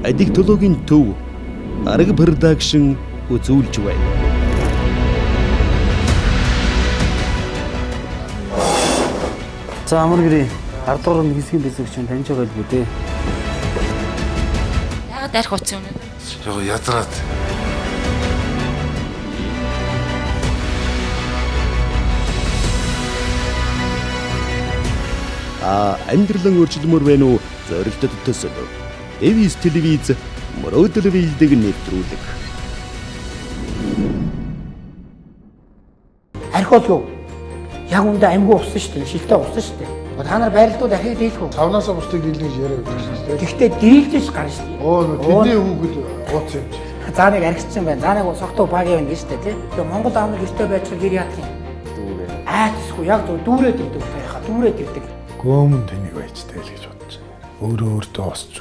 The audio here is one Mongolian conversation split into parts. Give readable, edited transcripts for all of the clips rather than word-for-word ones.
Адиктологийн төв Арга продакшн үзүүлж байна. За амар гэрээ 10 дугаар хэсгийн бэлсэгч таньж байгаа л үү дээ. Яагаад арх утсан юм бэ? Яга ядраад. Амьдралан өөрчлөмөр байна уу? Зорилтод төсөв. Эвис телевиз мөрөөдөл биелдэг нэвтрүүлэг. Арх бол юу? Яг үндэ амьгүй усан шүү дээ. Шилтэй усан шүү дээ. Та нар байрлалууд ахыг дийлэх үү? Тавнаасаа бусдыг дийлнэ гэж яриад байдаг шүү дээ. Гэхдээ дийлж гарна шүү дээ. Тэдний хүүхэд ууц юм чи. За нэг архицсан байна. За нэг согтуу багийн байна гэж шүү дээ, тий. Тэгээ Монгол аав нар гэртээ байж гэр яах юм? Дүүрээ. Тэсгүй яг зөв дүүрээд ирдэг таяха. Дүүрээд ирдэг. Гөөмөн тэнийг байжтай л гэж бодож байна. Өөртөө бас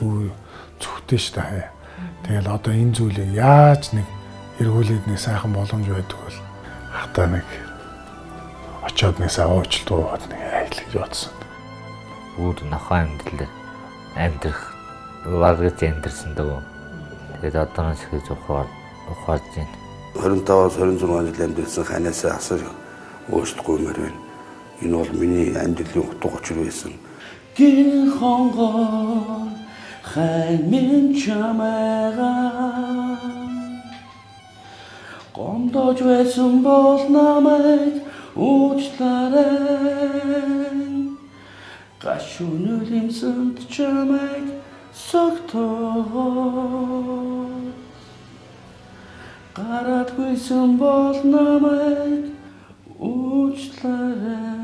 зүгтэй ш та. Тэгэл одоо энэ зүйлийг яаж нэг эргүүлээд нэг сайхан боломж байдаг бол хата нэг очоод нэг саваачлт уугаад нэг айл гэж бодсон. Өөр нохоо амьдрах варгаж амьдрсан дөө. Тэгээд одоо нас хийж ухаарж байна. 25-аас 26 жил амьдсан ханаасаа асар өөрчлөхгүй юмэр байна. Энэ бол миний амьдралын утга учир байсан. Гин хонгор хаймын чамайгаа гомдож байсан бол намайг уучлаарай. Гашуун үлэмсэнд чамайг согтоо гараадгүйсэн бол намайг уучлаарай.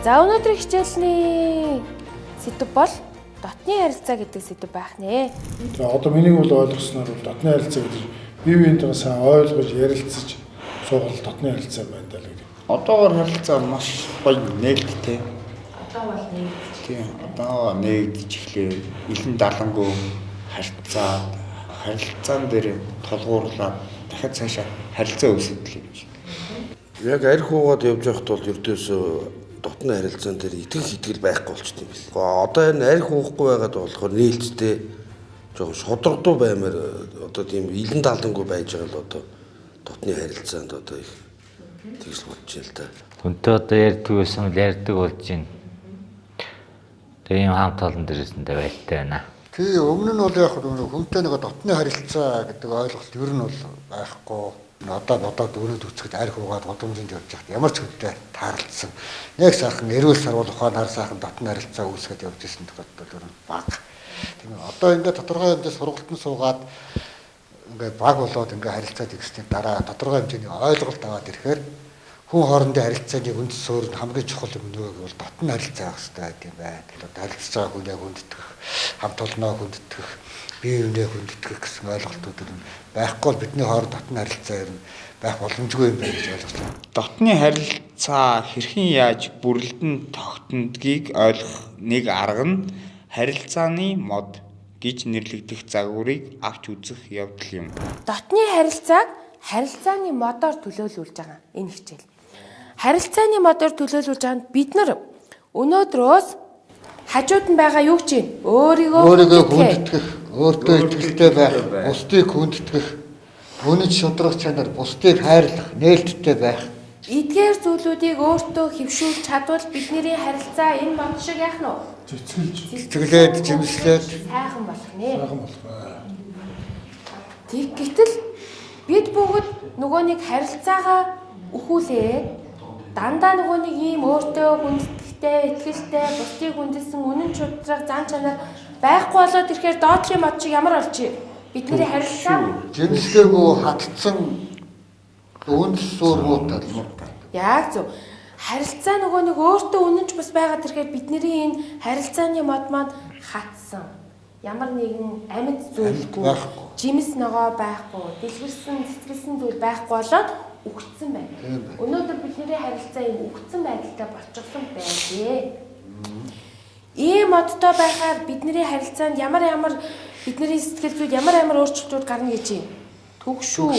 За өнөөдрийн хичээлний сэдв бол дотны харилцаа гэдэг сэдв байх нэ. За одоо миний бол ойлгосноор бол дотны харилцаа гэдэг бие биентэйгээ сайн ойлгож ярилцаж суугаад дотны харилцаа байна даа л гэдэг. Одоогор харилцаа маш гоё нээлттэй. Одоо бол нэгдэж. Тийм. Одоо нэгдэж эхлэв. Илэн далангуу харилцаан дээр толгуурлаад дахиад цаашаа харилцаа үүсгэх юм шиг. Яг арх уугаад явж байхад бол ердөөсөө дотны харилцаан дээр итгэл байхгүй болчихсон юм байна. Одоо энэ арх уухгүй байгаад болохоор нээлттэй жоохон шодрогдуу баймаар одоо тийм илэн далангуу байж байгаа л одоо дотны харилцаанд одоо их тэгс бодож байна л да. Хүнтэй одоо ярьдаг байсан л ярьдаг болж байна. Тэгээ юм хамт олон дээрсэндээ байлтай байна. Тий, өмнө нь бол яг хүнтэй нэг дотны харилцаа гэдэг ойлголт ер нь бол байхгүй. Одоо дөрөд үцгэд арх уугаад годомжинд явж байхад ямар ч хүнтэй таарлцсан. Яг сайхан эрүүл сарвал ухаанаар сайхан дотны харилцаа үүсгэж явж исэн тохиолдол нь бага. Тийм одоо ингээд тодорхой хэмжээ сургалтанд суугаад ингээд баг болоод ингээд харилцаад ихсний дараа тодорхой хэмжээний ойлголт аваад ирэхээр хүн хоорондын харилцааны үндэс суурь хамгийн чухал юм нөгөө бол дотны харилцаа байх хэрэгтэй юм байна. Тэгээд харилцаж байгаа хүн яг хүндэтгэх, хамт олноо хүндэтгэх, бие биенээ хүндэтгэх гэсэн ойлголтууд нь байхгүй бол бидний хооронд дотны харилцаа ер нь байх боломжгүй юм байна гэж ойлголоо. Дотны харилцаа хэрхэн яаж бүрэлдэн тогтнодгийг ойлгох нэг арга нь харилцааны мод гэж нэрлэгдэх загварыг авч үзэх явдал юм. Дотны харилцааг харилцааны модоор төлөөлүүлж байгаа энэ хичээл. Харилцааны модоор төлөөлүүлж байгаанд бид нар өнөөдрөөс хажууд нь байгаа юу гэж вэ? Өөрийгөө хүндэтгэх, өөртөө итгэлтэй байх, бусдыг хүндэтгэх, үнэт шудрах чанар, бусдыг хайрлах, нээлттэй байх. Эдгээр зүйлүүдийг өөртөө хэвшүүлж чадвал бидний харилцаа энэ мод шиг яах нь вэ? Цэцгэлээд, жимслээд сайхан болох нэ. Сайхан болох. Гэтэл бид бүгд нөгөө нэг харилцаагаа өхүүлээд дандаа нөгөө нэг ийм өөртөө хүндэтгэлтэй, итгэлтэй, бусдыг хүндэлсэн үнэн шудраг зан чанар байхгүй болоод ирэхээр доотлын мод шиг ямар болчих вэ? Бидний харилцаа жимслээгүй хатцсан Үнс сургуутад. Яг зөв. Харилцаа нөгөө нэг өөртөө үнэнч бас байгаад ирэхээр бидний энэ харилцааны мод маань хатсан. Ямар нэгэн амьд зүйлгүй, жимс ногоо байхгүй, дэлгэрсэн, цэцгэлсэн зүйл байхгүй болоод үхсэн байна. Өнөөдөр бидний харилцаа юм үхсэн байдалтай болчихсон байлээ. Ийм модтой байхаар бидний харилцаанд ямар бидний сэтгэл зүйд ямар өөрчлөлтүүд гарна гэж юм. Түгшүү,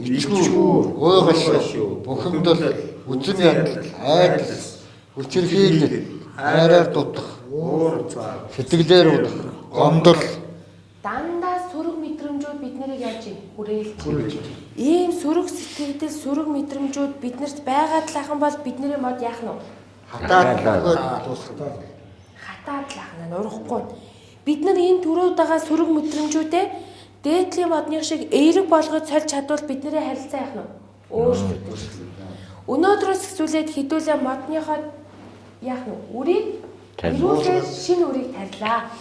ичгүү, гойгошоо, бухимдал, үзэн ядал, айдал, хүчирхийлэл, хайраар дутах, сэтгэлээр удах, гомдол. Дандаа сөрөг мэдрэмжүүд биднийг яаж хүрээлж. Ийм сөрөг сэтгэгдэл, сөрөг мэдрэмжүүд биднэрт байгаад лахан бол бидний мод яах нь вэ? Хатаад лахан нь урахгүй. Бид нар энэ төрөөд байгаа сөрөг мэдрэмжүүдээ дээдлийн модны шиг эерэг болгож сольж чадвал бидний харилцаа яах нь өөрчлөгдөж. Өнөөдрөөс эхлүүлээд хэдүүлээ модныхоо яах нь үрийг ирүүлээд шинэ үрийг тарилаа.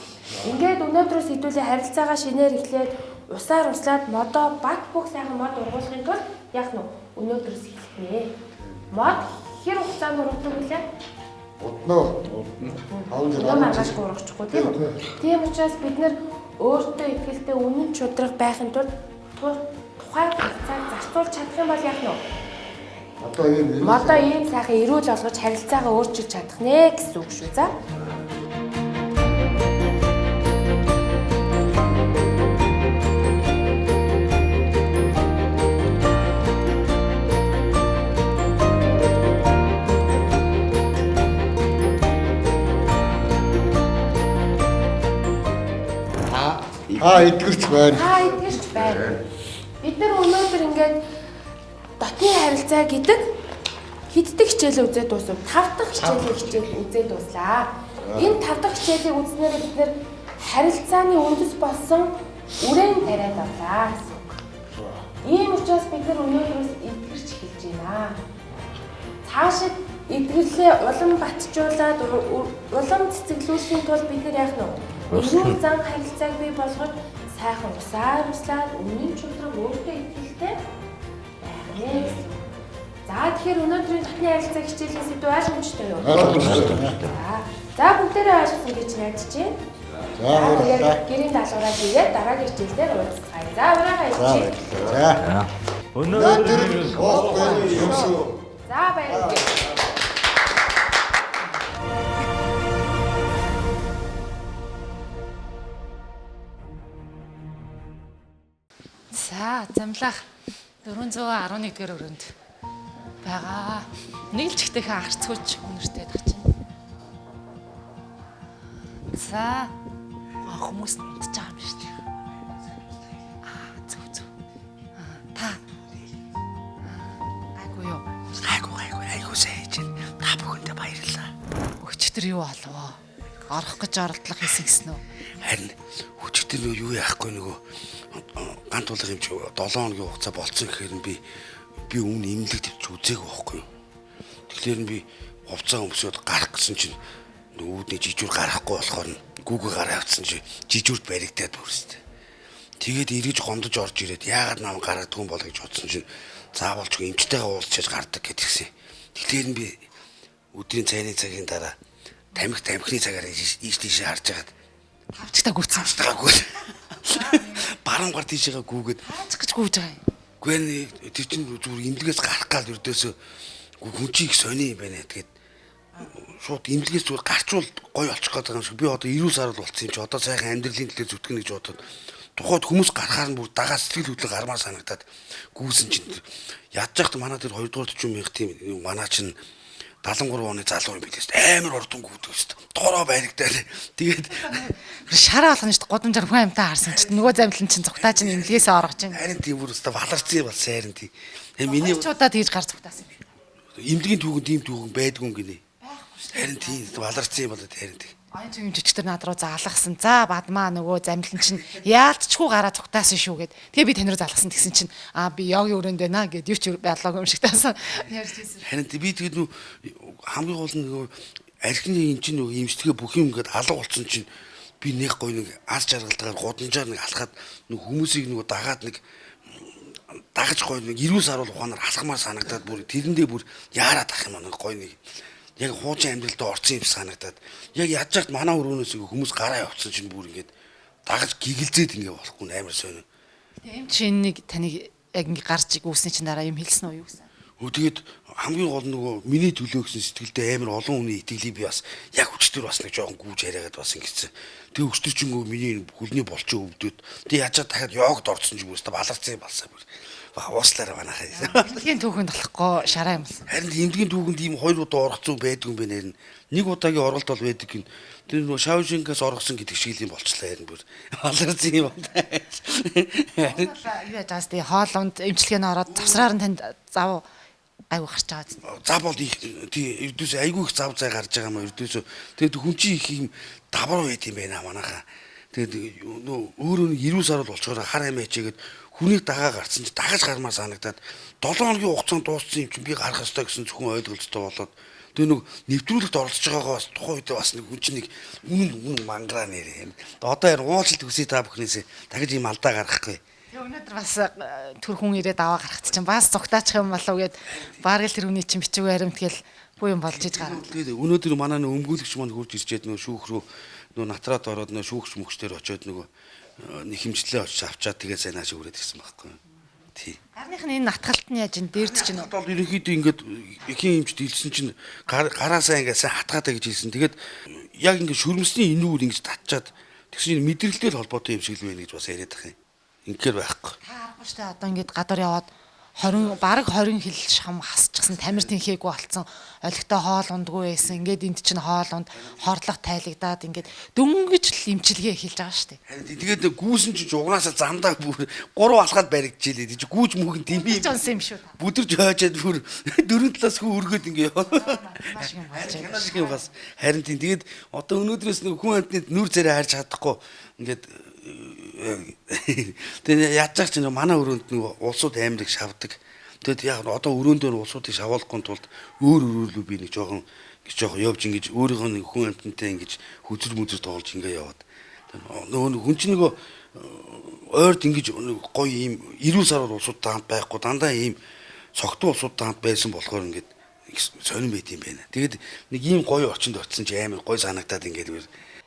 Ингээд өнөөдрөөс хэдүүлээ харилцаагаа шинээр эхлээд услаад модоо бат бөх сайхан мод ургуулахын тулд яах нь өнөөдрөөс эхэлнэ. Мод хэр хугацаанд ургадаг вүлээ? Удноо. Маргааш ургачихгүй тийм үү? Тийм учраас бид нар өөртөө ихтэй үнэн чудраг байхын тулд тухайн харилцааг зарцуулж чадах юм бол яах нь вэ? Одоо ийм сайхан эрүүл болгож харилцаагаа өөрчилж чадах нэ гэсэн үг шүү. За. Эдгэрч байна. Эдгэрч байна. Бид нар өнөөдөр ингээд дотны харилцаа гэдэг хэддэг хичээлээ үзээд дуусав. 5 дахь хичээлээ үзээд дуслаа. Энэ 5 дахь хичээлийг үзснээр бид нар харилцааны үндэс болсон үрээн тариад авлаа гэсэн үг. Ийм учраас бид нар өнөөдрөөс эдгэрч эхэлж байна. Цаашид эдгэрлээ улам батжуулаад улам цэцэглүүлэхийн тулд бид нар яах нь вэ? Эрүүл зан харилцааг бий болгож сайхан услаад үнэн чухал өөртөө итгэлтэй байх нэ гэсэн. За тэгэхээр өнөөдрийн дотны харилцаа хичээлийн сэдв ойлгомжтой юу? Ойлгомжтой. За бүгдээрээ ойлгосон гэж найдаж байна. За гэрийн даалгавраа хийгээд дараагийн хичээлээр уулзцгаая. За ураагаа ичээ. За. Өнөөдөр За баярлалаа. За, замлах 411 дэх өрөөнд байгаа. Нэг л чихтэйхэн анхаарцгүйч үнэртэй тагчна. За, хүмүүс мэдчихэж байгаа юм шүү дээ. Зүг. Та. Айгуу юу? Айгуу сайн. Та бүхэндээ баярлалаа. Өчтөр юу болов? Орох гэж оролдлого хийсэн гэсэн үү? Харин өчтөр юу яахгүй нөгөө гант тулах юм чи 7 хоногийн хугацаа болцсон гэхээр би өмнө имлэг тавьж үзээгүй байхгүй юу. Тэгэхээр би хувцас өмсөд гарах гэсэн чинь үүдний жижүүр гарахгүй болохоор гүүгээ гараа авцсан чи жижүүрт баригдаад бүрстэй. Тэгээд эргэж гомдож орж ирээд яагаад нам гаргадаг юм бол гэж бодсон чинь заавалчгүй эмчтэйгээ уулзчиж гардаг гэдгийгсэн. Тэгэхээр би өдрийн цайны цагийн дараа тамхины цагаар ийш тийшээ харж хагаад тавчтаа гүйтсэн. Баруун гар тийшээгээ гүүгээд гэж гүйж байгаа юм. Гэхдээ тэр чинь зүгээр имлэгээс гарах гал өрдөөсөө хүн чи их сони юм байна. Тэгээд шууд имлэгээс зүгээр гарчвал гоё олчих гээд байгаа юм шиг. Би одоо 90 сар болсон юм чи одоо сайхан амьдралын төлөө зүтгэнэ гэж бодоод тухайд хүмүүс гарахаар нь бүр дагаа сэтгэл хөдлөл гармаар санагдаад гүйсэн чинь ядж яхад манай тэр 2 дугаар 40 мянга тийм манай чинь 73 оны залуу юм билээс амар урдан гүйдэг шүү дээ. Доороо баригдаад. Тэгээд шараа болгоно шүү дээ. Гудамжаар хүн амтаа харсан чинь нөгөө замлын чинь цугтаа чинь имлгээсээ оргож байна. Харин тийм бүр өстө баларцсан юм бол сайрын тийм. Миний чуудаа тэгж гар цугтаасан юм. Имлэгийн түүхэнд ийм түүхэн байдгүй юм гинэ. Харин тийм баларцсан юм бол харин тийм. Аян юм жижигтэр над руу заалгасан. За бадмаа нөгөө замлын чинь яалтчгүй гараа цугтаасан шүү гэд. Тэгээ би тань руу заалгасан тэгсэн чинь би йогийн өрөөнд байна гэд юу ч байлаагүй юм шиг таасан. Ярьж ирсэн. Харин би тэгээд нүү хамгийн гол нь нөгөө архины эн чинь нөгөө имчтгээ бүх юм ингээд алга болсон чинь би нэг гоё нэг аз жаргалтайгаар гудамжаар нэг алхаад нөгөө хүмүүсийг нөгөө дагаад нэг дагаж гоё нэг 90 сар бол ухаанаар алхмаар санагдаад бүр тэрэндээ бүр яарад ах юм аа гоё нэг яг хуучин амьдралд орсон юм санагдаад яг ядж хат манай өрөөнөөс хүмүүс гараа явуулсан чинь бүр ингээд дагаж гигэлзээд ингээ болохгүй амар сонио. Эм чинь нэг таныг яг ингээ гарч гүйсний чинь дараа юм хэлсэн үү юу гэсэн? Тэгээд хамгийн гол нөгөө миний төлөө гэсэн сэтгэлдээ амар олон хүний итгэлийг би бас яг өчтөр бас нэг жоохон гүүж яриагаад бас ингэсэн. Тэгээ өчтөр ч ингээ миний хөлний болчоо өвдөд. Тэгээ яачаа дахиад йогд орсон ч юм уу баларцсан болсон бүр. Ууслаараа манайхаа. Имдгийн түүхэнд болохгүй шараа юм болсон. Харин имдгийн түүхэнд ийм 2 удаа орох зүг байдаг юм байна харин. Нэг удаагийн оролт бол байдаг гин. Тэр нөгөө Шаушинкаас оргосон гэдэг шиг юм болчлаа харин бүр. Баларцсан юм байна. Юу яжаас тий хоолунд эмчилгээний ороод завсраар нь танд зав айгу гарч байгаа. Зав бол тий ердөөс айгу их зав зай гарч байгаа маа ердөөс. Тэгээд хүн чинь их юм давар байт юм байна манайхаа. Тэгээд нөө өөрөө 90 сар бол болчоор хар амиа хичээгээд хүнийг дагаа гарцсан чи дагаж гармаар санагдаад 7 хоногийн хугацаанд дууссан юм чинь би гарах ёстой гэсэн зөвхөн ойлголттой болоод тэгээ нэг нэвтрүүлэгт оролцож байгаагаа бас тухайн үед бас нэг хүн чинь нэг үнэн мангараа нэрээ юм. Одоо яар уулзалт үсээ та бүхнээсээ дахиж ийм алдаа гаргахгүй. Тэгээ өнөөдөр бас төр хүн ирээд аваа гарахт чинь бас цугтаачих юм болов гэд бараг л тэр хүний чинь бичиг баримт гээл бүх юм болж иж гараа. Тэгээ өнөөдөр манай нөө өмгөөлөгч маань хурж ирчээд нөө шүүх рүү нөө натраад ороод нөө шүүгч мөхчтөр очиод нөгөө нэг хэмжлээ очиж авчаад тэгээ сайн нааш өрөөд ирсэн байхгүй. Тий. Гарных нь энэ натгалт нь яаж ин дээрд чинь бол ерөнхийдөө ингээд эхийн хэмжт хэлсэн чинь гараасаа ингээд сайн хатгаатай гэж хэлсэн. Тэгээд яг ингээд шүрмсний энүүр ингэж татчаад тэгсэн чинь мэдрэлтэй холбоотой юм шиг л байна гэж бас яриад байгаа юм. Ингээд байхгүй. Та аргагүй штэ одоо ингээд гадар яваад 20 бараг 20 хил шам хасчихсан тамир тэнхээгүй болцсон олигтой хоол ундгүй байсан ингээд энд чинь хоол унд хордлого тайлагдаад ингээд дөнгөж л имчилгээ эхэлж байгаа штэ. Харин тэгээд гүүсэн чинь угнаасаа замдаа бүр 3 алхаад баригдчихлээ. Тэг чи гүүж мүхэн дэмий юм шүү. Бүдэрж хойчоод бүр 4 талаас хөө өргөд ингээ бас харин тэгээд одоо өнөөдрөөс нэг хүн амтны нүр зэрэг харж чадахгүй ингээд тэгээд ядчих чинь манай өрөөнд нэг улсууд аймаг шавдаг. Тэгэд яг одоо өрөөндөө улсуудыг шавуулахгүй тулд өөрөөрөө би нэг жоохон явж ингэж өөрийнхөө нэг хүн амтнтай ингэж хүзэр мүзэр тоолж ингээ яваад. Нөгөө хүн чинь нэг ойрд ингэж гоё ийм 90 сар улсуудтай хамт байхгүй дандаа ийм цогтуу улсуудтай хамт байсан болохоор ингээд сонирн байт юм байна. Тэгээд нэг ийм гоё орчинд очисон чи амар гоё санагдаад ингээд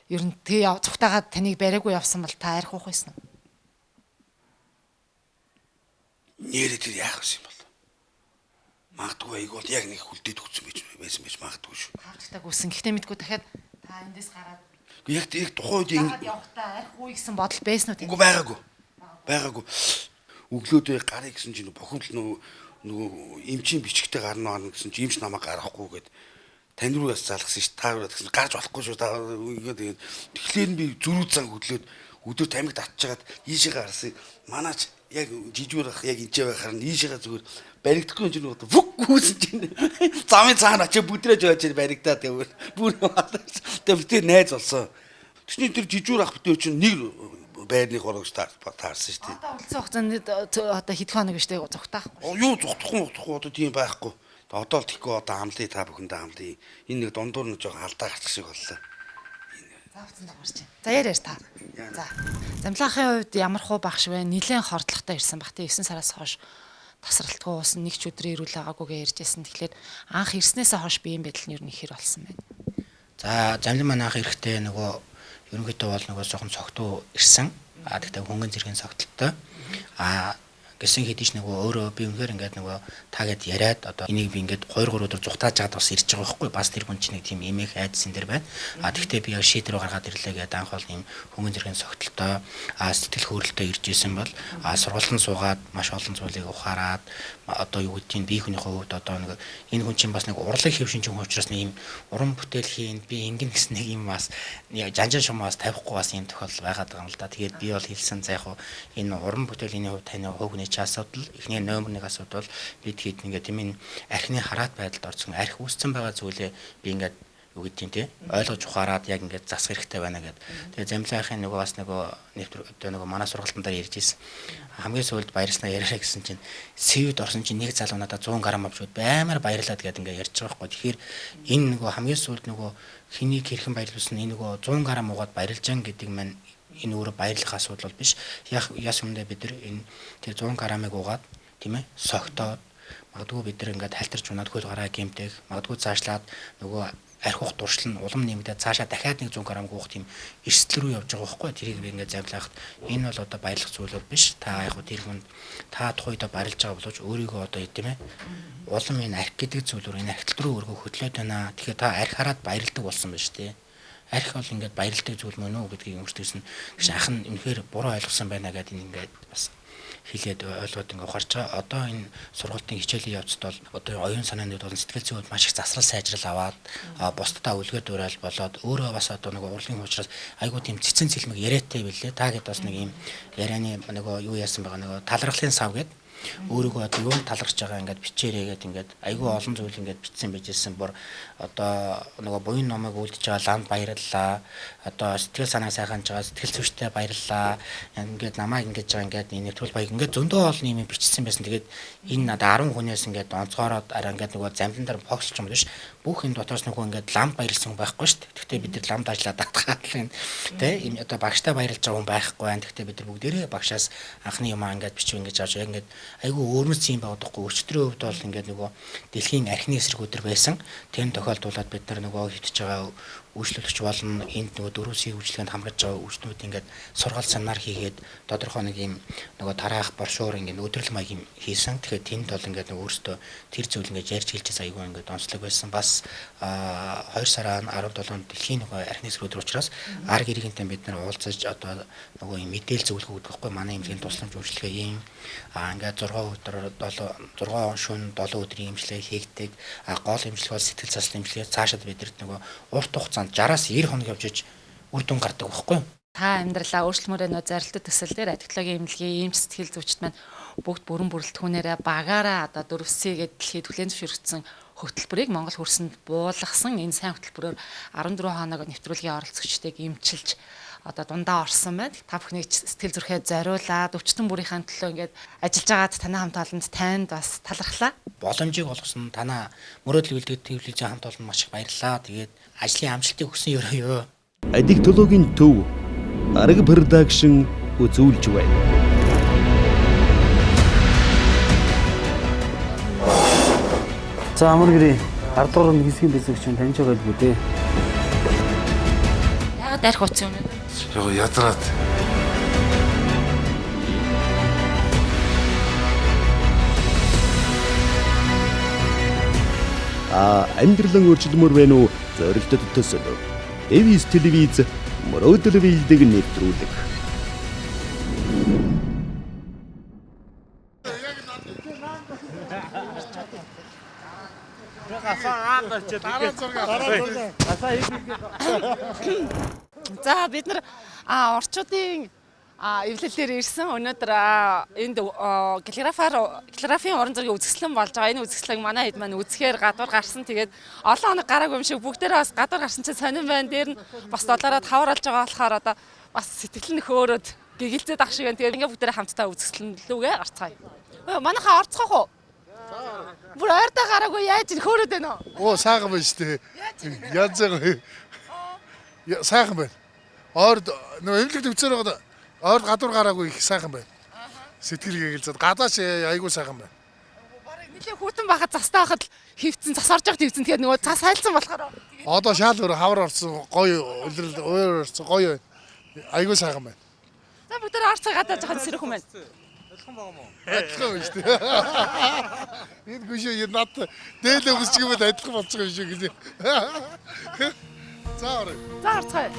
ер нь тэгээ цугтаагаад таныг бариагүй явсан бол та арих уух байсан уу? Нэрээ тэр яах вэ юм бол? Магадгүй ийг бол яг нэг хүлдээд өгсөн байсан байж магадгүй шүү. Тавчтай гүйсэн. Гэхдээ мэдгүй дахиад та эндээс гараад яг тухайн үед ингэ явахтаа арих уу гэсэн бодол байсан уу? Үгүй байгаагүй. Өглөөдөө гарыг гэсэн чинь бохомл нөгөө эмчийн бичгтээ гарна орно гэсэн чинь эмч намайг гарахгүй гээд тань руу яс залгасан ш таараад гэсэн гарч болохгүй шүү та ингээд тэгэхээр би зүрүү цан хөдлөөд өдөр тамиг татчихад ийшээ гарсан манаач яг жижүүр ах яг энэчээ байхаар ийшээ зүгээр баригдахгүй юм чинь одоо вүк гүйсэн чинь замын цаана очиж бүдрэж очиж баригдаад тэгвэл бүр тэр найз болсон. Тэсний тэр жижүүр ах бүтээ чинь нэг байрны хорогч таарсан шүү дээ. Одоо үлдсэн хугацаанд одоо хэдхэн хоног штэ зүгтаах. Юу зүгтахгүй одоо тийм байхгүй. Одоо л тэгэхгүй одоо хамлыг та бүхэндээ хамлыг. Энэ нэг дундуур нь жоохон алдаа гарчих шиг боллоо. Заавцсан дагаарч байна. За яриаш та. За. Замлаахын хувьд ямар хуу багш вэ? Нилээн хордлоготой ирсэн баг тий 9 сараас хойш тасралтгүй уусан нэг ч өдрийн ирүүл байгаагүйгээ ярьжсэн. Тэгэхээр анх ирснээсээ хойш би юм байдал нь ер нь ихэр болсон байна. За замлын маань анх ирэхдээ нөгөө ерөнхийдөө бол нөгөө жоохон цогтуу ирсэн. Тэгтээ хөнгөн зэргийн цогтолтой. Гэсэн хэдийч нөгөө өөрөө би үнээр ингээд нөгөө таагээд яриад одоо энийг би ингээд 2-3 өдөр зүхтааж чад бас ирж байгаа байхгүй бас тэр хүн чинь нэг тийм эмээх айдсан дэр байна. Тэгтээ би яг шийдвэр гаргаад ирлээ гэдэг анх бол ийм хөнгөн зэргийн цогтолтой сэтгэл хөдлөлтөй ирж исэн бол сургалтын суугаад маш олон зүйлийг ухаарад одоо юу гэдгийг би хүний хувьд одоо нэг энэ хүн чинь бас нэг урлаг хэвшин чинь учраас нэг ийм уран бүтээл хийн би ингэн гэсэн нэг юм бас жанжаа шумаас тавихгүй бас ийм тохиолдол байгаад байгаа юм л да. Тэгээд би бол хэлсэн за яг энэ уран бүтээлийн хувьд таны хувь ч асуудал эхний номер 1 асуудал бид хэд ингээд тийм архины хараат байдалд орсон арх үүсцэн байгаа зүйлээ би ингээд юу гэдгийг те ойлгож ухаарад яг ингээд засах хэрэгтэй байна гэд. Тэгээ замлаахын нөгөө бас нөгөө манай сургалтандаа ярьж ирсэн. Хамгийн сүүлд баярснаа яриараа гэсэн чинь сэвд орсон чинь нэг залуу надад 100 г авчуд баймаар баярлаад гэд ингээд ярьж байгаа байхгүй. Тэгэхээр энэ нөгөө хамгийн сүүлд нөгөө хэнийг хэрхэн баярлуулсан энэ нөгөө 100 г угаад баярлж байгаа гэдэг маань энэ өөрөө баярлах асуудал бол биш. Яс өмнөдөө бид нар энэ тэр 100 грамыг угаад тийм ээ согтоод магадгүй бид нар ингээд халтарч унаад хөл гараа гэмтэх магадгүй цаашлаад нөгөө архих дуршил нь улам нэмэгдээд цаашаа дахиад нэг 100 грамм гоох тийм эрсдэл рүү явж байгаа байхгүй тэрийг би ингээд завлаахад энэ бол одоо баярлах зүйл бол биш. Та яг хөө тэр хүн та тухайдаа баярлж байгаа боловч өөрийгөө одоо тийм ээ улам энэ арх гэдэг зүйлөөр энэ архитект руу өргөө хөтлөөд байна. Тэгэхээр та арх хараад баярлдаг болсон байна шүү дээ. Арх бол ингээд баярлдаг зүйл мөн үү гэдгийг өөртөөс нь анх нь үнэхээр буруу ойлгосон байна гэдэг ингээд бас хэлээд ойлгоод ингээд ухаарч байгаа. Одоо энэ сургалтын хичээлийн явцад бол одоо оюун санааны болон сэтгэл зүйд маш их засрал сайжрал аваад бусдаа үлгээр дуурал болоод өөрөө бас одоо нэг урлагийн хуучраас айгуу тийм цэцэн цэлмэг яриатай билээ. Та хэд бас нэг юм ярианы нөгөө юу яасан байгаа нөгөө талархлын сав гэдэг өөрийгөө одоо юунд талархж байгаа ингээд бичээрээ гэдэг ингээд айгүй олон зүйл ингээд бичсэн байжсэн бүр одоо нөгөө буян номыг үлдэж байгаа ланд баярлалаа одоо сэтгэл санаа сайханж байгаа сэтгэл зүйчтэй баярлалаа ингээд намайг ингэж байгаа ингээд нэвтрүүл баяг ингээд зөндөө олон юм бичсэн байсан. Тэгээд энэ надад 10 хүнээс ингээд онцгоороод араа ингээд нөгөө замдан дээр фокусч юм биш бүх энэ дотоос нөгөө ингээд ланд баярлсан хүн байхгүй шүү дээ. Гэхдээ бид нар ланд ажиллаад татгаална тэ энэ одоо багштай баярлж байгаа хүн байхгүй байна. Гэхдээ бид нар бүгдээрээ багшаас анхны юмаа ингээд бичв ингэж авч яг ингээд айгүй өөрмөц юм байгахгүй өчтөрийн хувьд бол ингээд нөгөө дэлхийн архины эсрэг өдөр байсан. Тэр тохиолдуулаад бид нар нөгөө хитэж байгаа үйлчлүүлэгч болно энд нөгөө дөрвөөсийн үйлчлэгэнд хамраж байгаа үйлчлүүд ингээд сургаал семинар хийгээд тодорхой нэг юм нөгөө тараах боршуур ингээд өдрөл маяг юм хийсэн. Тэгэхээр тэнд бол ингээд нөгөө өөртөө тэр зүйл ингээд ярьж хэлж айгүй ингээд онцлог байсан. Бас 2 сарын 17-нд дэлхийн нөгөө архины эсрэг өдөр учраас ар гэргийнтэй бид нар уулзаж одоо нөгөө юм мэдээлэл зөвлөх гэдэг байхгүй манай эмнэлгийн тусламж үйлчлэгээ юм ингээд 6 өдөр 6 шөнө 7 өдрийн эмчилгээ хийгдэг. Гол эмчилгээ бол сэтгэл заслын эмчилгээ цаашаад бидэрт нөгөө урт хугацаанд 60-аас 90 хоног явж иж үр дүн гардаг байхгүй юу? Та амьдралаа өөрчлөмөрөө нөө зарлалт төсөл дээр адиктологийн эмнэлгийн эмч сэтгэл зүйчт маань бүгд бүрэн бүрэлдэхүүнээрээ багаараа одоо 4C гэдэг дэлхийд хүлээн зөвшөөрөгдсөн хөтөлбөрийг Монгол хөрсөнд буулгасан энэ сайн хөтөлбөрөөр 14 хоног нэвтрүүлгийн оролцогчдыг эмчилж одоо дундаа орсон байна. Та бүхнийг сэтгэл зүрхээ зориулаад өчтөн бүрийнхээ төлөө ингээд ажиллаж байгаад танай хамт олонд танд бас талархлаа. Боломжийг олгосон танаа мөрөөдөл үлдээд телевизийн хамт олонд маш их баярлалаа. Тэгээд ажлын амжилтыг хүсэн ёроо. Адиктологийн төв арга продакшн үзүүлж байна. За амар гэрээ ард дуурын хэсгийн бэлтгэгч нь таньж байгаа л үү? Яагаад арх утсан юм бэ? Яга ядраад. Амьдралан өөрчлөмөр байна уу? Зорилтод төсөв. Дэвис телевиз мөрөөдөл биелдэг нэвтрүүлэг. За бид нар орчуудын эвлэлээр ирсэн. Өнөөдөр энд каллиграфийн уран зургийн үзэсгэлэн болж байгаа. Энэ үзэсгэлэг манай хэд маань үзэхээр гадуур гарсан. Тэгээд олон хоног гараагүй юм шиг бүгдээрээ бас гадуур гарсан чинь сонирн байна. Дээр нь бас долоороо тавралж байгаа болохоор одоо бас сэтгэл нь хөөрөөд гэгэлзээд ах шиг байна. Тэгээд ингээ бүгдээрээ хамтдаа үзэсгэлэн лүүгээ гарцгаая. Манайхаа орцгоох уу? Бүр ойртоо гараагүй яаж ин хөөрөөд байна уу? Оо сайхан байна шүү дээ. Яаж байгаа. Сайхан байна. Орд нөө эмнэлэгт үцээр байгаа. Орд гадуур гараагүй их сайхан байна. Сэтгэл гэгэлзээд гадааш айгүй сайхан байна. Барыг нэлээ хүүтэн байхад цастаа байхад хөвцөн цас орж явах хөвцөн тэгэхээр нөгөө цас хайлсан болохоор Одоо шаал өөр хавар орсон гоё улирал өөр орсон гоё айгүй сайхан байна. За бүгдээр орцоо гадаа жоохон сэрэх юм байна. Адилхан байгаа мó? Адилхан байна шүү дээ. Энэ гүшээ над дээлээ өсчих юм бол адилхан болчих юм шиг гэлээ. За орё. За орцгоё.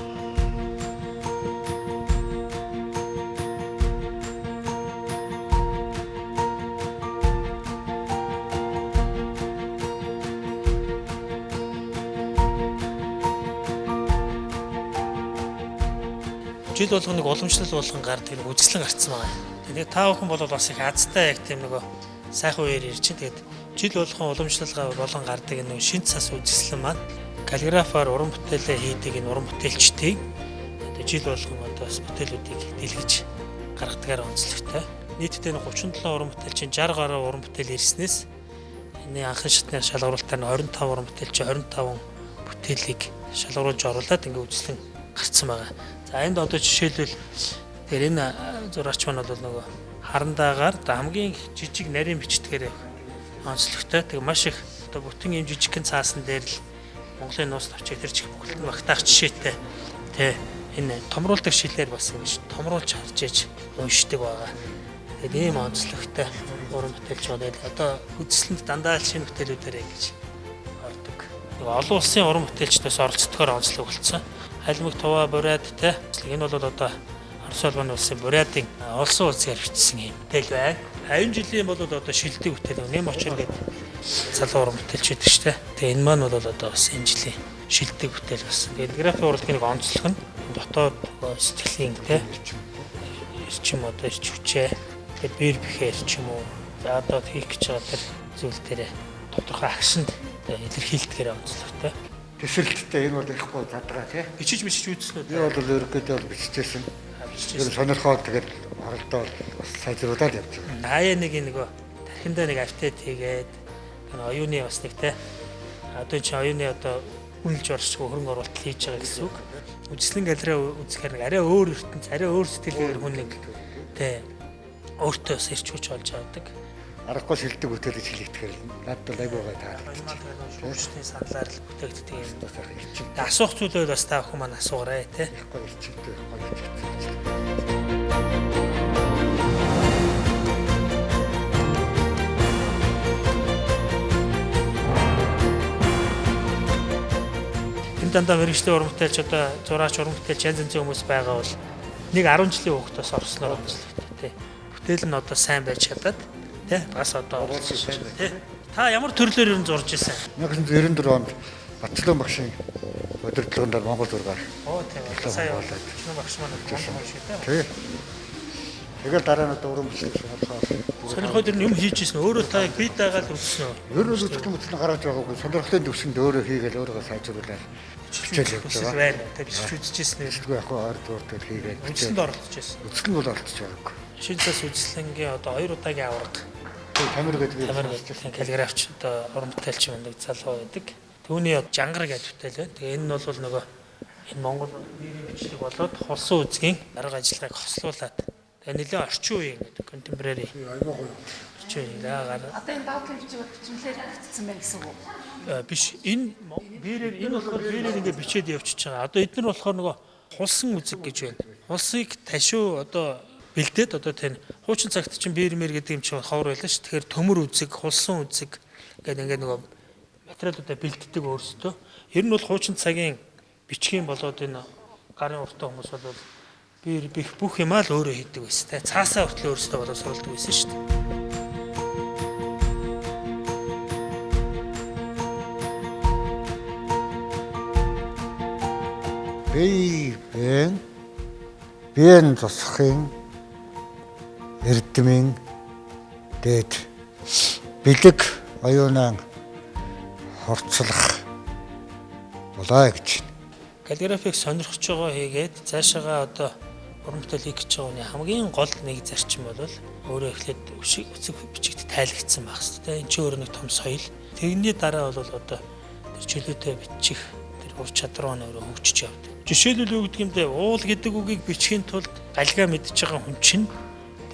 Жил болгоныг уламжлал болгон гардаг нэг үзэсгэлэн гарцсан байгаа. Тэгээд та бүхэн бол бас их азтай яг тийм нөгөө сайхан үеэр ирж чинь тэгээд жил болгон уламжлал болгон гардаг нэг шинэ цас үзэсгэлэн маань каллиграфаар уран бүтээлээ хийдэг энэ уран бүтээлчдийг жил болгон одоо бас бүтээлүүдийг дэлгэж гаргадагаар онцлогтой. Нийтдээ 37 уран бүтээлчин 60 гаруй уран бүтээл ирснээс энэ анхны шатны шалгаруулалтаар 25 уран бүтээлч 25 бүтээлийг шалгаруулж оруулаад ингээ үзэсгэлэн гарцсан байгаа. За энд одоо жишээлбэл тэр энэ зураач маань бол нөгөө харандаагаар хамгийн жижиг нарийн бичтгэгээр онцлогтой. Тэг маш их одоо бүтэн юм жижигхэн цаасан дээр л Монголын нуус навчиг тэр чих бүхэлд нь багтаах жишээтэй. Тэ энэ томруулдаг шилээр бас ингэж томруулж харж иж уншдаг байгаа. Тэгээд ийм онцлогтой уран бүтээлч байна. Одоо үзэсгэлэнд дандаа л шинэ бүтээлүүдээр ингэж ордог. Олон улсын уран бүтээлчдээс оролцдогоор онцлог болцсон. Халимаг Тува Бурайд тэ энэ бол одоо Орос улбаны улсын Бурайдын олсон улсаар бичсэн юм бүтээл байна. 50 жилийн бол одоо шилдэг бүтээл нэм очир гэдэг залуу уран бүтээлч байдаг шүү дээ. Тэгээ энэ маань бол одоо бас энэ жилийн шилдэг бүтээл бас. Каллиграфи урлагийн нэг онцлог нь дотоод сэтгэлийн тэ эрчим одоо эрч хүчээ тэгээд бэр бэхээр ч юм уу за одоо хийх гэж байгаа тэр зүйл дээр тодорхой агшинд илэрхийлдэгээр онцлогтой. Төсөлттэй энэ бол ихгүй задгаа тий. Бичиж үзсэн үү? Би бол ерөөхдөө бичижсэн. Тэр сонирхоод тэгээд оролдоо бас сайжруулаад явж байгаа. Хаяа нэг тархиндаа нэг автет хийгээд оюуны бас нэг те одоо чи оюуны одоо үнэлж оршгүй хөрөнгө оруулалт хийж байгаа гэсэн үг. Үжислэн галерей үзэхээр нэг арай өөр ертөнц, арай өөр сэтгэлгээр хүн нэг те өөртөө сэрч хүч болж авдаг. Аргагүй шилдэг бүтээл гэж хэлэхдээ надад бол айгүй байгаа таа. Шүүжтийн саналаар л бүтээгддэг юм. Асуух зүйлээ бас та бүхэн маань асуугаарай те. Ихгүй ирчимтэй гоё. Дандаа мэрэгчлийн уран бүтээлч одоо зураач уран бүтээлч янз янзын хүмүүс байгаа бол нэг 10 жилийн хугацаас орсноор онцлогтой тий. Бүтээл нь одоо сайн байж чадаад тий бас одоо орсон тий. Та ямар төрлөөр ер нь зурж ирсэн? 1994 онд Батлан багшийн удирдлаганд Монгол зургаар. Оо тий. Сая Батлан багш маань Монгол шиг тий. Тэгэл дараа нь одоо уран бүтээлч болохоор сонирхоод ер нь юм хийж ирсэн. Өөрөө та бие даагаад үзсэн үү? Ер нь үзэх мэтлэн гараад байгаагүй. Сонирхлын төвшөнд өөрөө хийгээл өөрийгөө сайжруулаад хичээл явуулж байгаа. Тэгээд бичиж үзчихсэн нэр. Тэгвэл яг хаа ордууртад хийгээд үзэлд оролцож байсан. Үзэлд бол оролцож байгаагүй. Шинэ цас үзэсгэлэнгийн одоо 2 удаагийн аварга. Тамир гэдэг каллиграфч одоо уран бүтээлч байдаг залуу байдаг. Түүний жангар гэдэг бүтээл байна. Тэгээ энэ нь бол нөгөө энэ Монгол биерийн бичлэг болоод холсон үзгийн арга ажиллагааг хослуулад тэгээ нэлээд орчин үеийн гэдэг contemporary айгүй гоё. Орчин үеийн гаар. Одоо энэ дадлын бичмлээр хатцсан байна гэсэн үг. Биш энэ биерээр энэ болохоор биерээр ингээд бичээд явчихж байгаа. Одоо эдгээр болохоор нөгөө хулсан үзэг гэж байна. Хулсыг ташуу одоо бэлдээд одоо тань хуучин цагт чинь биермэр гэдэг юм чинь ховор байлаа ш. Тэгэхээр төмөр үзэг, хулсан үзэг гэдэг ингээд нөгөө материалуудаа бэлддэг өөрсдөө. Ер нь бол хуучин цагийн бичгийн болоод энэ гарын уртаа хүмүүс бол биер бих бүх юмаа л өөрөө хийдэг байсан. Тэ цаасаа хүртэл өөрсдөө боловсруулдаг байсан шүү дээ. Биен засахын эрдмийн дээд бэлэг оюунаа хорцлох болоо гэж. Каллиграфик сонирхож байгаа хийгээд цаашаага одоо уран бүтээл хийх гэж байгаа хүний хамгийн гол нэг зарчим бол өөрөө эхлээд үсэг бичигт тайлгдсан байх хэрэгтэй. Энд чинь өөрөө нэг том соёл. Тэрний дараа бол одоо тэр чөлөөтэй бичих тэр ур чадвар нь өөрөө хөгжиж явдаг. Жишээлбэл үг гэдгиймдээ уул гэдэг үгийг бичихын тулд галгаа мэдж байгаа хүн чинь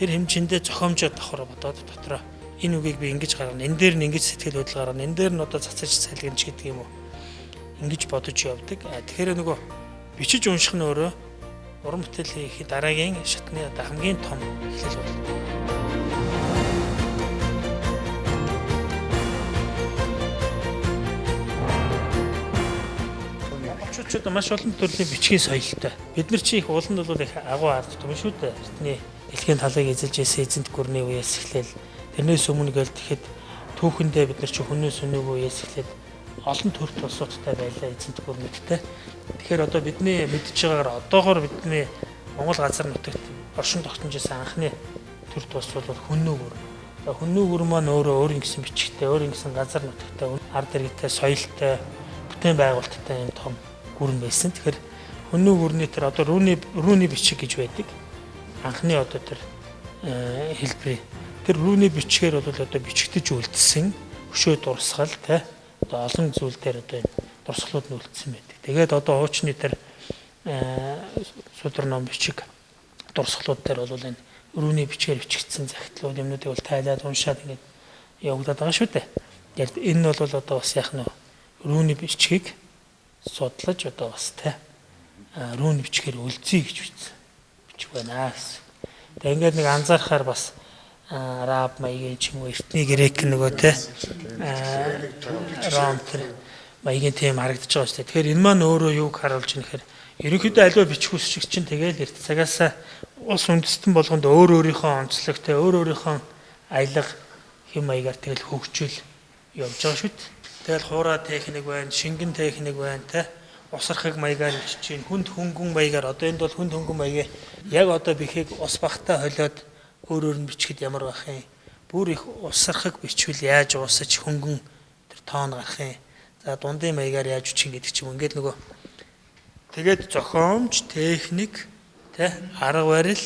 тэр хэмжээндээ зохиомжоо давхар бодоод дотроо энэ үгийг би ингэж гаргана. Энэ дээр нь ингэж сэтгэл хөдлөл гаргана. Энэ дээр нь одоо цацаж салгинч гэдэг юм уу. Ингэж бодож явдаг. Тэгэхээр нөгөө бичиж унших нь өөрөө уран бүтээл хийх дараагийн шатны одоо хамгийн том эхлэл бол. Монголчууд маш олон төрлийн бичгийн соёлтой. Бид нар чи их уланд бол их агуу ард том шүү дээ. Эртний дэлхийн талыг эзэлж байсан эзэнт гүрний үеэс эхлээл тэрнээс өмнө гэл тэгэхэд түүхэндээ бид нар чи хүнээс өнөөгөө үеэс эхлээд олон төрөлт улсуудтай байлаа эзэнт гүрнүүдтэй. Тэгэхээр одоо бидний мэдж байгаагаар одоогоор бидний Монгол газар нутагт оршин тогтножсэн анхны төрөлт улс бол Хүннүү гүр. Хүннүү гүр маань өөр ингэсэн бичгтэй, өөр ингэсэн газар нутагтай, ард иргэдтэй, соёлтой, бүтээн байгуулалттай юм том гүрэн байсан. Тэгэхээр Хүннүү гүрний тэр одоо рүүний бичиг гэж байдаг. Анхны одоо тэр хэлбэр. Тэр рүүний бичгээр бол одоо бичигдэж үлдсэн хөшөө дурсгал тэ одоо олон зүйл дээр одоо энэ дурсгалууд нь үлдсэн байдаг. Тэгээд одоо хуучны тэр судар ном бичиг дурсгалууд дээр бол энэ өрөөний бичгээр бичигдсэн захидлууд юмнуудыг бол тайлаад уншаад ингээд явагдаад байгаа шүү дээ. Тэгээд энэ нь бол одоо бас яг нөө өрөөний бичгийг судлаж одоо бас тэ өрөөний бичгээр үлзий гэж бичиг байна гэсэн. Тэгээд ингээд нэг анзаарахаар бас араб маягийн ч юм уу эртний грек нөгөө тэ ром тэр маягийн тийм харагдаж байгаа шүү дээ. Тэгэхээр энэ маань өөрөө юуг харуулж байгаа нэхэр ерөнхийдөө аливаа бичих үсчиг чинь тэгэл эрт цагаас улс үндэстэн болгонд өөр өөрийнхөө онцлогтой өөр өөрийнхөө аялга хэм маягаар тэгэл хөгжүүл явж байгаа шүү дээ. Тэгэл хуурай техник байна, шингэн техник байна те. Усрахыг маягаар чинь хүнд хөнгөн маягаар одоо энд бол хүнд хөнгөн маягийн яг одоо бихийг ус багтаа холиод өөр нь бичгэд ямар байх юм. Бүр их усрахыг бичвэл яаж уусаж хөнгөн тэр тоон гарах юм. За дундын маягаар яаж үчин гэдэг ч юм. Ингээд нөгөө тэгээд зохиомж, техник, тэ арга барил,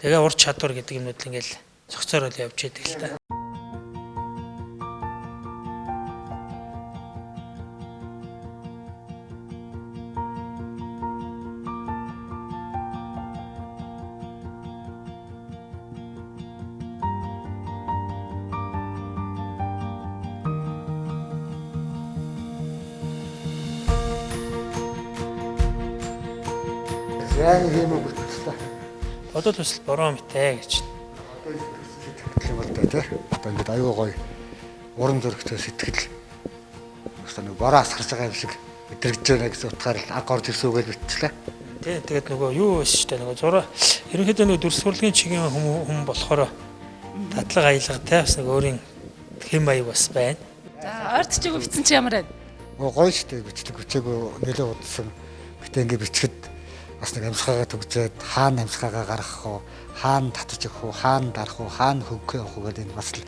тэгээ ур чадвар гэдэг юмнууд л ингээл зохицоор л явж байдаг л та. Яг ийм үг болчихлоо. Одоо төсөл бороо мэтэ гэж. Одоо юм бол тэ. Одоо ингээд аюу гой уран зөрөгтэй сэтгэл. Өстө нэг бороо асгарч байгаа юм шиг өдрөгж байна гэсэн утгаар л аг орж ирсэн үгээр битчлээ. Тэ тэгээд нөгөө юу вэ шүү дээ нөгөө зураа ерөнхийдөө нөгөө дүрс хурлын чигийн хүм болохоор татлага аялга тэ бас нэг өөрийн хэм маяг бас байна. За ойрт чиг бичсэн чи ямар байна? Гоё шүү дээ бичлэг бичээгүй нэлээд удсан. Гэтэ ингээд бичгэд бас нэг амьсгаагаа төгжээд хаана амьсгаагаа гаргах уу, хаана татаж өгөх үү, хаана дарах уу, хаана хөвгөх явах уу гэдэг энэ бас л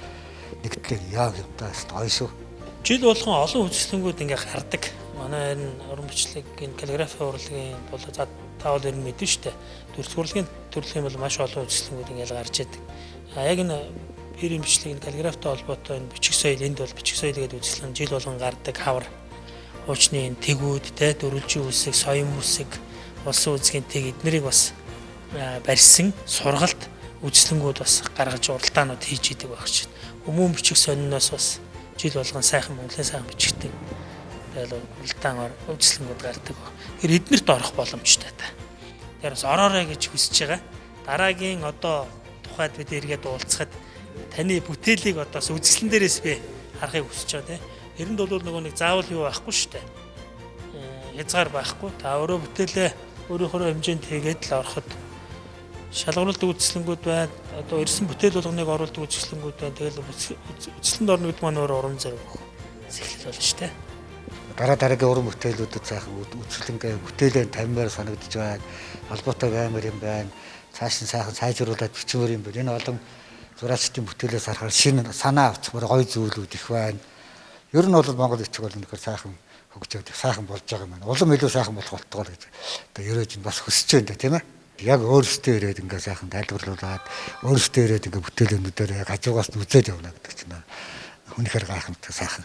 нэгтлээ яг юм даа гоё шүү. Жил болгон олон үзэсгэлэнгүүд ингээ гардаг. Манай энэ уран бичлэгийн каллиграфи урлагийн бол за таавал ер нь мэдэн штэ. Дүрс урлагийн төрлийн бол маш олон үзэсгэлэнгүүд ингээл гарч идэг. А яг энэ пирийн бичлэгийн каллиграфитай холбоотой энэ бичиг соёл энд бол бичиг соёл гэдэг үзэсгэлэн жил болгон гардаг хавар. Хуучны тэгүүд те дөрвөлжин үсэг, соён үсэг улсын үзгийн тэг эднэрийг бас барьсан сургалт үзэсгэлэнгүүд бас гаргаж уралдаанууд хийж идэг байх чинь. Хүмүүн бичих сониноос бас жил болгон сайхан Монголын сайхан бичигтэй. Тэгэл уралдаан үзэсгэлэнгүүд гардаг. Тэр эднэрт орох боломжтой та. Тэр бас ороорой гэж хүсэж байгаа. Дараагийн одоо тухайд бид эргээд уулзахад таны бүтээлийг одоо үзэсгэлэн дээрээс би харахыг хүсэж байгаа тийм. Эрэнд бол нөгөө нэг заавал юу байхгүй шүү дээ. Хязгаар байхгүй. Та өөрөө бүтээлээ өөрийнхөө хэмжээнд хийгээд л ороход шалгаруулдаг үзэсгэлэнгүүд байна. Одоо ирсэн бүтээл болгоныг оруулдаг үзэсгэлэнгүүд байна. Тэгэл үзэсгэлэнд орно гэдэг маань өөрөө уран зориг сэхлэл болно шүү дээ. Дараагийн уран бүтээлүүдэд сайхан үзэсгэлэнгээ бүтээлээ тамиар санагдаж байна. Албатай баймар юм байна. Цааш нь сайхан сайжруулад бичмөр юм байна. Энэ олон зураачдын бүтээлээс харахаар шинэ санаа авцмаар гоё зүйлүүд их байна. Ер нь бол Монгол бичиг бол үнэхээр сайхан хөгжөөд сайхан болж байгаа юм байна. Улам илүү сайхан болох болтгоо гэж одоо ерөөж нь бас хүсэж байна тийм ээ. Яг өөрөөсөө ирээд ингээ сайхан тайлбарлуулад өөрөөсөө ирээд ингээ бүтээлүүдээр яг хажуугаас нь үзээд явна гэдэг чинь үнэхээр гайхамшигтай сайхан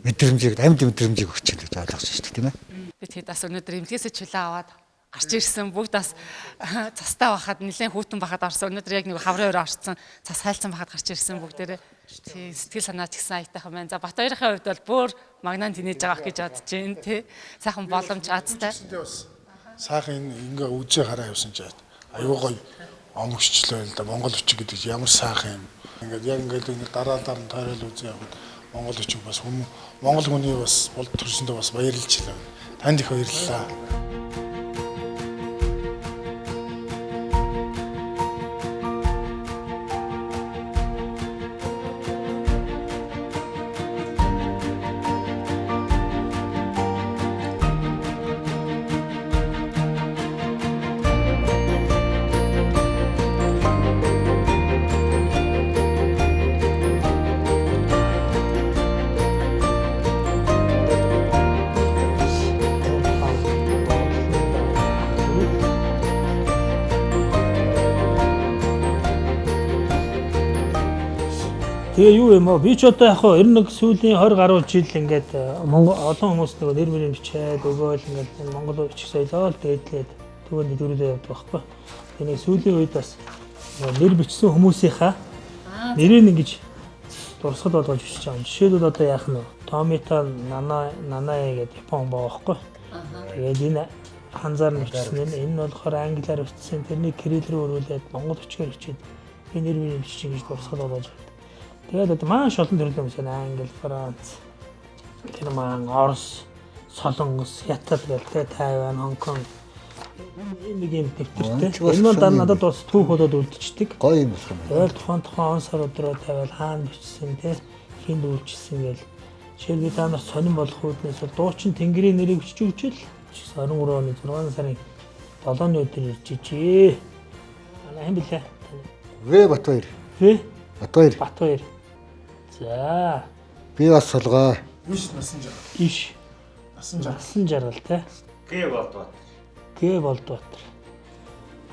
мэдрэмжийг амьд мэдрэмжийг өгч чинь гэж ойлгож байна шүү дээ тийм ээ. Би тэгэд бас өнөөдөр эмнэлгээс чөлөө аваад гарч ирсэн бүгд бас цастай байхад нэлээд хүүтэн байхад орсон. Өнөөдөр яг нэг хаврын өрөө орсон. Цас хайлцсан байхад гарч ирсэн бүгдээрээ. Тий сэтгэл санаа ч гэсэн аятайхан байна. За Батбаярын хувьд бол бүр магнан тэнэж байгаа гэж бодож байна тий. Сайхан боломж азтай. Сайхан ингээ үзээ хараа явсан ч аюу гоё омгшчлээ л да. Монгол бичиг гэдэг ямар сайхан юм. Ингээд яг ингээд энэ дараа нь тойрол үзээ яваад монгол бичиг бас монгол хүний бас бол төрсөндөө бас баярлж байна. Танд их баярлалаа. Тэгээ юу юм бэ? Би ч одоо яг хоо 91 сүүлийн 20 гаруй жил ингээд Монгол олон хүмүүс нөгөө нэр мөрийн бичээд өгөөл ингээд Монгол бичих соёлоо дээдлээд түүнд дөрүлээ явдаг байхгүй. Тэгээ нэг сүүлийн үед бас нэр бичсэн хүмүүсийнхаа нэрийг ингэж дурсгал болгож бичиж байгаа. Жишээлбэл одоо яах нь Томито Нанае гэдэг Япон байгаа байхгүй. Тэгээд энэ ханзаар бичсэн энэ нь болохоор англиар бичсэн. Тэрний кирилл рүү өрүүлээд монгол бичгээр бичээд энэ нэр мөрийн бичиж ингэж дурсгал болгож байна. Тэгээд одоо маш олон төрлийн хүмүүс байна. Англи, Франц, Герман, Орос, Солонгос, Хятад гэх Тайван, Хонконг нэг юм дэвтэртэй. Энэ маань надад бас түүх болоод үлдчихдэг. Гоё юм болох юм. Тэгээд тухайн сар өдрөө тавиал хаана бичсэн те хинд үйлчилсэн гээл. Жишээлбэл та нар сонирн болох үүднээс дуучин тэнгэрийн нэрийг бичиж өгчөөл 23 оны 6 сарын 7-ны өдөр иржижээ. Манай хэм блэ? Вэ Батбаяр. Вэ Батбаяр. Батбаяр. За. Би бас солгоо. Иш насан жаргал. Иш. Насан жаргал те. Гэ болдбат. Гэ болдбат.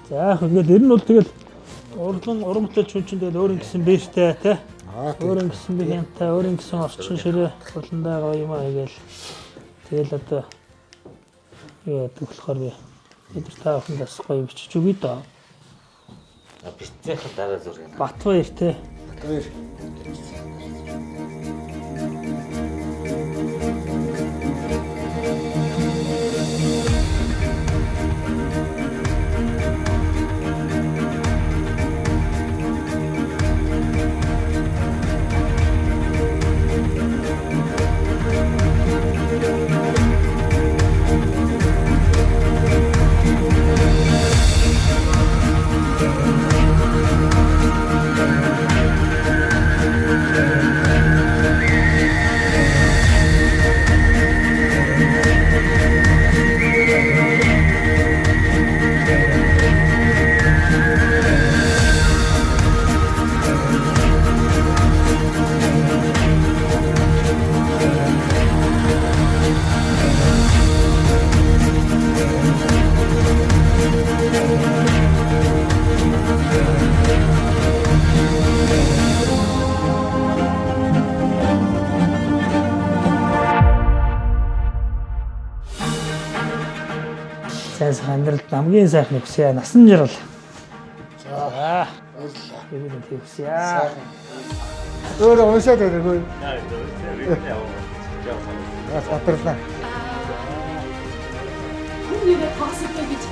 За ингээд ер нь бол тэгэл урамтай чүнчин тэгэл өөр ингэсэн бэртэй те. Өөр ингэсэн бихэнтэй, өөр ингэсэн орчин ширээ болондоо гоё юм аа гээл. Тэгэл одоо яа тэгэхээр би өдөр та бүхэндээ гоё бичиж өгье доо. Бицээх дараа зүрх. Батбаяр те. Батбаяр. Амьдралд хамгийн сайхан үгсээ насан жаргал. За. Эвэн тэгсье. Өөрөө уншаад байгаагүй. Батрлаа. Хүнийгээ тасалдаг гэж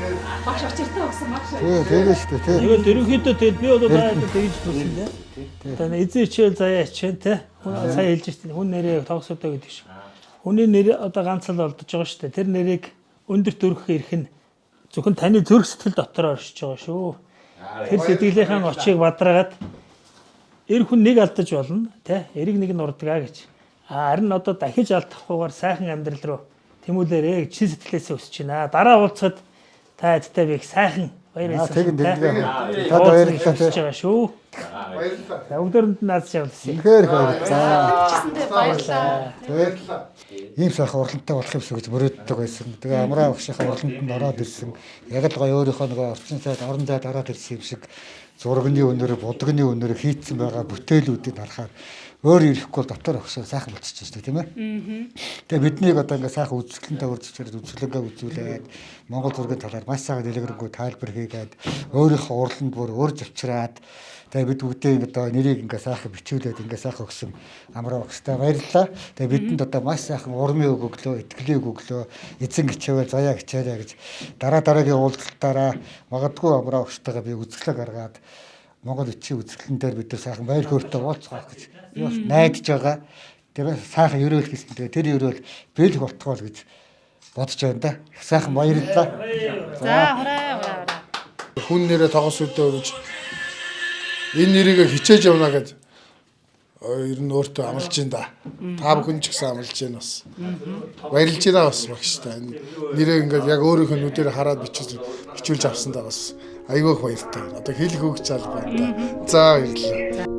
багш очиртай өгсөн багш. Тэгээ шүү дээ. Тэгээд ерөнхийдөө тэгээд би одоо тэгж хэлсэн дээ. Тэгээд эзэн хичээл заяа хичээн те. Сая хэлж штеп хүн нэрээ тогсоодоо гэдэг шиг. Хүний нэр одоо ганц л олдож байгаа шүү дээ. Тэр нэрийг өндөр төрөх эрх нь зөвхөн таны зүрх сэтгэл дотор оршиж байгаа шүү. Тэр сэтгэлийнхэн очийг бадраагаад эр хүн нэг алдаж болно, тэ? Эрэг нэг нь урдгаа гэж. Харин одоо дахиж алдахгүйгээр сайхан амьдрал руу тэмүүлээрэй гэж чин сэтгэлээсээ өсөж байна. Дараа уулзахад та эдтэй би их сайхан баяр баясгалан. Та баярлалаа шүү. Баярлалаа. Өглөөнд наазж явуулсан. Үнэхээр баярлалаа. Баярлалаа. Ийм сайхан уралдантай болох юмсаа гэж мөрөөддөг байсан. Тэгээ амраа багшийнхаа уралданд ороод ирсэн. Яг л гоё өөрийнхөө нөгөө орчин сайд, орон зайд ороод ирсэн юм шиг зурагны өнөр, будагны өнөр хийцэн байгаа бүтээлүүдийг харахаар өөр ирэхгүй дотор өгсөө сайхан болчихж байна тийм ээ. Тэгээ биднийг одоо ингээ сайхан үзэсгэлэнтэй үржижээд үзүүлэнгээ үзүүлээд Монгол зургийн талаар маш сайхан дэлгэрэнгүй тайлбар хийгээд өөрийнхөө уралданд бүр урьж авчираад тэгээ бид бүгдээ одоо нэрийг ингээ сайхан бичүүлээд ингээ сайхан өгсөн амраа багштай баярлалаа. Тэгээ бидэнд одоо маш сайхан урмын үг өглөө, итгэлийн үг өглөө, эзэн гिचээвэл заяа гिचээрэй гэж дараагийн уулзалтаараа магадгүй амраа багштайгаа би үзэсгэлэг гаргаад Монгол бичгийн үзэсгэлэн дээр бид нар сайхан баяр хөөртэй уулзах гэж бас найдаж байгаа. Тэгээ сайхан өрөөл гэсэн. Тэгээ тэр өрөөл бэлг болтгоол гэж бодож байна да. Сайхан баярлалаа. За хураа. Хүн нэрээ тогос үдээ өгж энэ нэрийг хичээж явна гэд ер нь өөртөө амлаж байна да. Та бүхэн ч гэсэн амлаж байна бас. Баярлж байна бас багштай. Нэрээ ингээд яг өөрийнх нь нүдээр хараад бичүүлж авсан да бас. Айгүй их баяртай байна. Одоо хэлэх үг чаал байна да. За баярлалаа.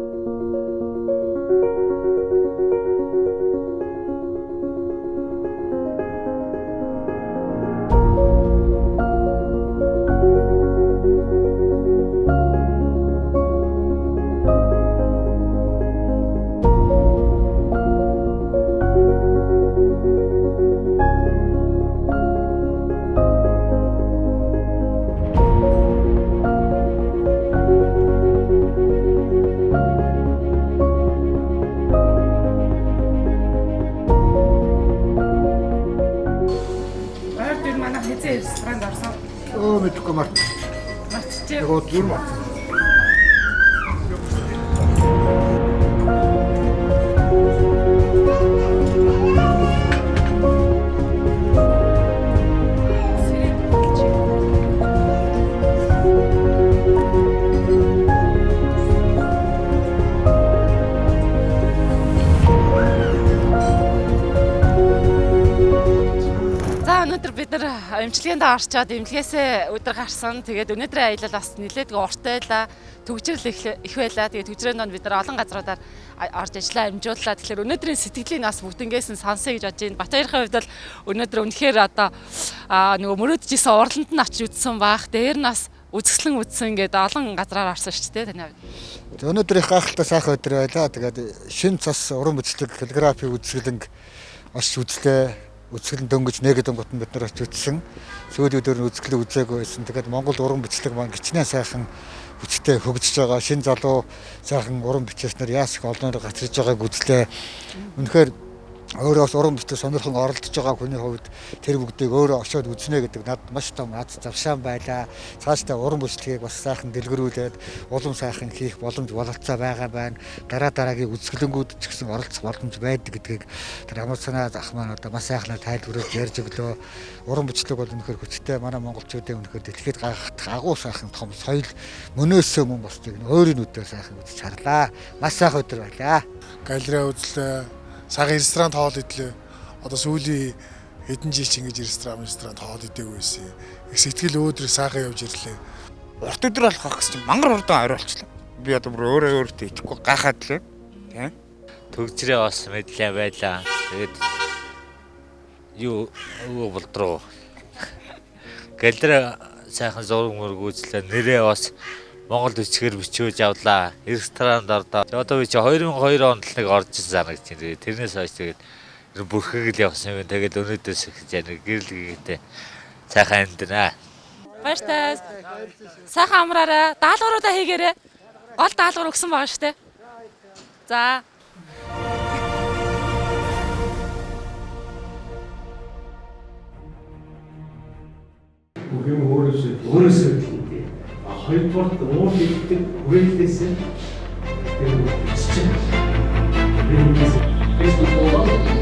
Ойр дээр манай хэзээ ресторанд орсон. Мэдгүй мартчих. Мартчих. Гот юу мартчих. Өнөөдөр бид нар эмчилгээнд орчоод эмчилгээсээ өдөр гарсан. Тэгээд өнөөдрийн аялал бас нэлээд ортой байлаа. Төгжрөл их байлаа. Тэгээд төгжрөөнд бид нар олон газруудаар орж ажиллаа, амжууллаа. Тэгэхээр өнөөдрийн сэтгэлийн бас бүгднгээс нь сонсъё гэж бодож байна. Батбаярын хувьд бол өнөөдөр үнэхээр одоо нөгөө мөрөөдчихсэн урланд нь очиж үзсэн баах. Дээр нь бас үзэсгэлэн үзсэн гэдэг олон газраар орсон шүү дээ таны хувьд. Өнөөдрийн гайхалтай сайхан өдөр байлаа. Тэгээд шинэ цас уран бичлэг каллиграфи үзэсгэлэнг очиж үзлээ. Үзэсгэлэн дөнгөж нэгэд онгот нь бид нар очиж үзсэн. Сүүлийн өдөр нь үзэсгэлэн үзээгүй байсан. Тэгээд Монгол уран бичлэг маань гिचнээ сайхан хүчтэй хөгжиж байгаа. Шинэ залуу сайхан уран бичээснээр яас их олноор гацрж байгааг үзлээ. Үнэхээр өөрөөс уран бичлэг сонирхон оролдож байгаа хүний хувьд тэр бүгдийг өөрөө очиод үзнэ гэдэг надад маш том аз завшаан байлаа. Цаашдаа уран бичлэгийг бас сайхан дэлгэрүүлээд улам сайхан хийх боломж бололцоо байгаа байна. Дараагийн үзэсгэлэнгүүд ч гэсэн оролцох боломж байдаг гэдгийг тэр амар санаа ах маань одоо маш сайхнаар тайлбарлаж ярьж өглөө. Уран бичлэг бол үнэхээр хүчтэй. Манай монголчуудын үнэхээр дэлхийд гайхах агуу сайхан том соёл мөнөөсөө мөн босдгийг өөрийн нүдээр сайхан үзэж харлаа. Маш сайхан өдөр байлаа. Галерей үзлээ. Цагаан ресторан хоол идлээ. Одоо сүүлийн хэдэн жил ч ингэж ресторан хоол идээгүй байсан. Их сэтгэл өөдрөг сайхан явж ирлээ. Урт өдөр болох гэсэн чинь мангар урдан орой болчихлоо. Би одоо бүр өөртөө итгэхгүй гайхаад лээ. Тийм. Төгжрээ бас мэдлээ байлаа. Тэгээд юу болдроо. Галерей сайхан зураг мөрөг үзлээ. Нэрээ бас Монгол бичгээр бичиж авлаа. Ресторанд ордоо. Одоо би чи 2002 онд л нэг орж ирсэн санагдаж байна. Тэрнээс хойш тэгээд бүрхэг л явсан юм. Тэгээд өнөөдөөс эхэлж яана гэрэл гээтэй сайхан амьдрнаа. Баяртай. Сайхан амраарай. Даалгавруудаа хийгээрэй. Гол даалгавар өгсөн байгаа шүү дээ. За. Бүх юм өөрөөсөө хоёрдугаар уур хийдэг хүрээлтээс тэр бичиж Facebook болоо.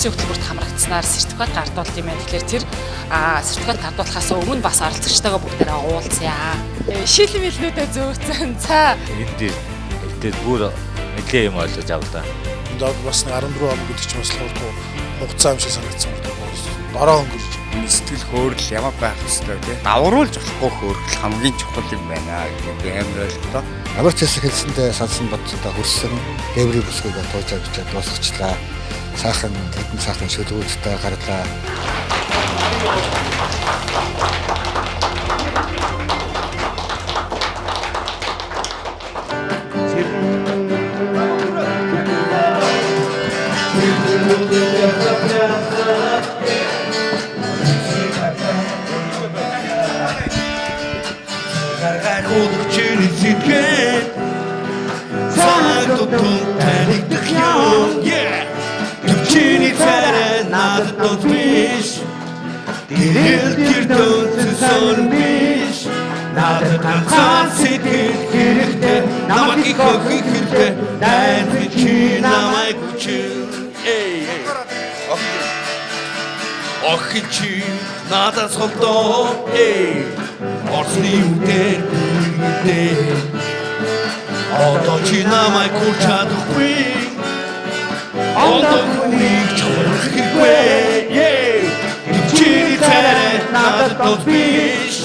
Хөтөлбөрт хамрагдсанаар сертификат гардуулт юм байна. Тэгэхээр тэр сертификат гардуулахаас өмнө бас оролцогчтойгоо бүгдээрээ уулзъя. Шил мэлнүүдээ зөөцөн. За. Энд бүр нэлээ юм ойлгож авлаа. Энд бас 14 он гэдэг чинь бас хугацаа юм шиг санагдсан байна. Дараа өнгөрч сэтгэл хөөрөл ямар байх ёстой тий. Давруулж болохгүй хөөрөл хамгийн чухал юм байна гэдэг би амар ойлголоо. Ямар ч хэсэг хэлсэндээ сансан бодсодоо хөрсөн дээврийн бүсгүйг тууж авчиад дуусгачлаа. Сайхан хэдэн сайхан шүлгүүдтэй гарлаа. Гаргар хөлчний сэтгэл цаанаа тутун танигдах юм. Чиний царай надад тусмиш Гэрэл гэрдөөс сон биш Надад ганцхан сэтгэл хэрэгтэй Намайг их өгөх хэрэгтэй Найз чи намайг хүчин Охин чи надад солдоо Орсны үдээр гүргидээ Одоо чи намайг хүч чадахгүй Одоо хүнийг чухах хэрэггүй Чиний царай надад тус биш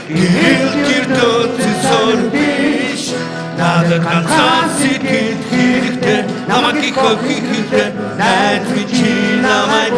Гэрэл гэрдөөс сон биш Надад ганцхан сэтгэл хэрэгтэй Намайг их өгөх хэрэгтэй Найз чи намайг